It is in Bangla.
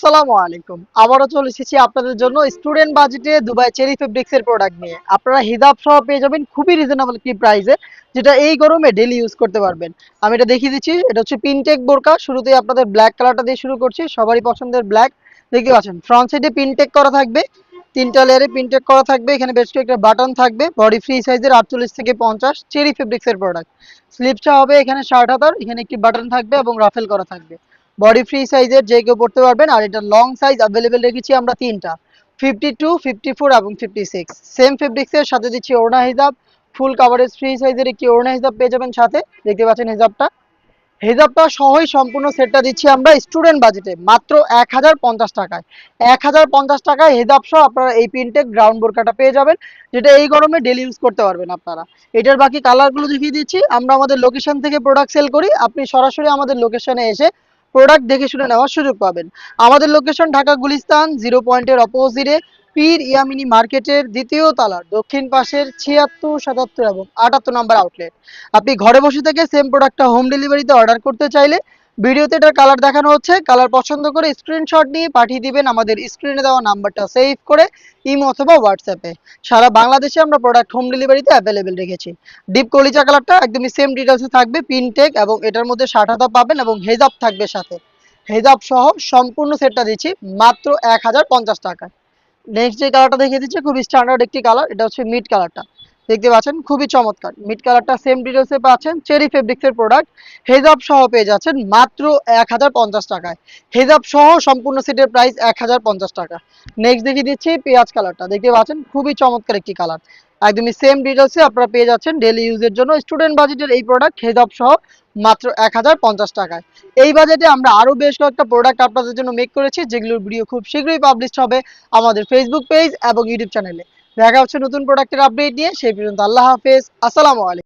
আসসালামু আলাইকুম। আবারও চলে এসেছি আপনাদের জন্য স্টুডেন্ট বাজেটে দুবাই চেরি ফেব্রিক্স এর প্রোডাক্ট নিয়ে। আপনারা হিজাব সহ পেয়ে যাবেন খুবই রিজনেবল একটি প্রাইসে, যেটা এই গরমে ডেইলি ইউজ করতে পারবেন। আমি এটা দেখিয়ে দিচ্ছি। এটা হচ্ছে পিনটেক বোরকা। শুরুতেই আপনাদের ব্ল্যাক কালারটা দিয়ে শুরু করছি, সবারই পছন্দের ব্ল্যাক। দেখতে পাচ্ছেন ফ্রন্ট সাইডে পিনটেক করা থাকবে, তিনটা লেয়ারে পিনটেক করা থাকবে। এখানে বেশ কয়েকটা বাটন থাকবে। বডি ফ্রি সাইজের 48 থেকে 50 চেরি ফেব্রিক্স এর প্রোডাক্ট। স্লিপসটা হবে এখানে শার্ট হাতার, এখানে একটি বাটন থাকবে এবং রাফেল করা থাকবে। বডি ফ্রি সাইজের যে কেউ পড়তে পারবেন। আর এটা লং সাইজ অ্যাভেলেবেল রেখেছি আমরা তিনটা, 52, 54 এবং 56। সেম ফেব্রিক্সের সাথে দিচ্ছি ওড়না হিজাব। ফুল কাভারেজ ফ্রি সাইজের একটি ওড়না হিজাব পেয়ে যাবেন সাথে। দেখতে পাচ্ছেন হিজাবটা, হিজাবটা সহই সম্পূর্ণ সেটটা দিচ্ছি আমরা স্টুডেন্ট বাজেটে মাত্র 1050 টাকায়। 1050 টাকায় হিজাব সহ আপনারা এই প্রিন্টেড গ্রাউন্ড বোরকাটা পেয়ে যাবেন, যেটা এই গরমে ডেলি ইউজ করতে পারবেন আপনারা। এটার বাকি কালারগুলো দেখিয়ে দিচ্ছি। আমরা আমাদের লোকেশন থেকে প্রোডাক্ট সেল করি, আপনি সরাসরি আমাদের লোকেশনে এসে প্রোডাক্ট দেখে শুনে নেওয়ার সুযোগ পাবেন। আমাদের লোকেশন ঢাকা গুলিস্তান 0 পয়েন্টের অপোজিটে পীর ইয়ামিনী মার্কেটের দ্বিতীয় তলার দক্ষিণ পাশের 76, 77 এবং 78 নম্বর আউটলেট। আপনি ঘরে বসে থেকে সেম প্রোডাক্টটা হোম ডেলিভারিতে অর্ডার করতে চাইলে ভিডিওতে এটার কালার দেখানো হচ্ছে, কালার পছন্দ করে স্ক্রিনশট নিয়ে পাঠিয়ে দিবেন আমাদের স্ক্রিনে দেওয়া নাম্বারটা সেভ করে ইমো অথবা হোয়াটসঅ্যাপে। সারা বাংলাদেশে আমরা প্রোডাক্ট হোম ডেলিভারিতে অ্যাভেলেবেল রেখেছি। ডিপ কলিজা কালারটা একদমই সেম ডিটেলসে থাকবে, পিনটেক এবং এটার মধ্যে 60 হাতা পাবেন এবং হেজাব থাকবে সাথে। হেজাব সহ সম্পূর্ণ সেটটা দিচ্ছি মাত্র 1050 টাকায়। নেক্সট যে কালারটা দেখিয়ে দিচ্ছি খুবই স্ট্যান্ডার্ড একটি কালার, এটা হচ্ছে মিড কালারটা। দেখতে পাচ্ছেন খুবই চমৎকার মিড কালারটা, সেম ডিটেলসে পাচ্ছেন চেরি ফেব্রিক্সের প্রোডাক্ট। হেজাব সহ পেয়ে যাচ্ছেন মাত্র 1050 টাকায়। হেজাব সহ সম্পূর্ণ সেটের প্রাইস 1050 টাকা। নেক্সট দেখিয়ে দিচ্ছি পেঁয়াজ কালারটা। দেখতে পাচ্ছেন খুবই চমৎকার একটি কালার, একদমই সেম ডিটেলসে আপনারা পেয়ে যাচ্ছেন ডেলি ইউজের জন্য স্টুডেন্ট বাজেটের এই প্রোডাক্ট হেজাব সহ মাত্র 1050 টাকায়। এই বাজেটে আমরা আরো বেশ কয়েকটা প্রোডাক্ট আপনাদের জন্য মেক করেছি, যেগুলোর ভিডিও খুব শীঘ্রই পাবলিশ হবে আমাদের ফেসবুক পেজ এবং ইউটিউব চ্যানেলে। দেখা হচ্ছে নতুন প্রোডাক্টের আপডেট নিয়ে, সেই পর্যন্ত আল্লাহ হাফেজ, আসসালামু আলাইকুম।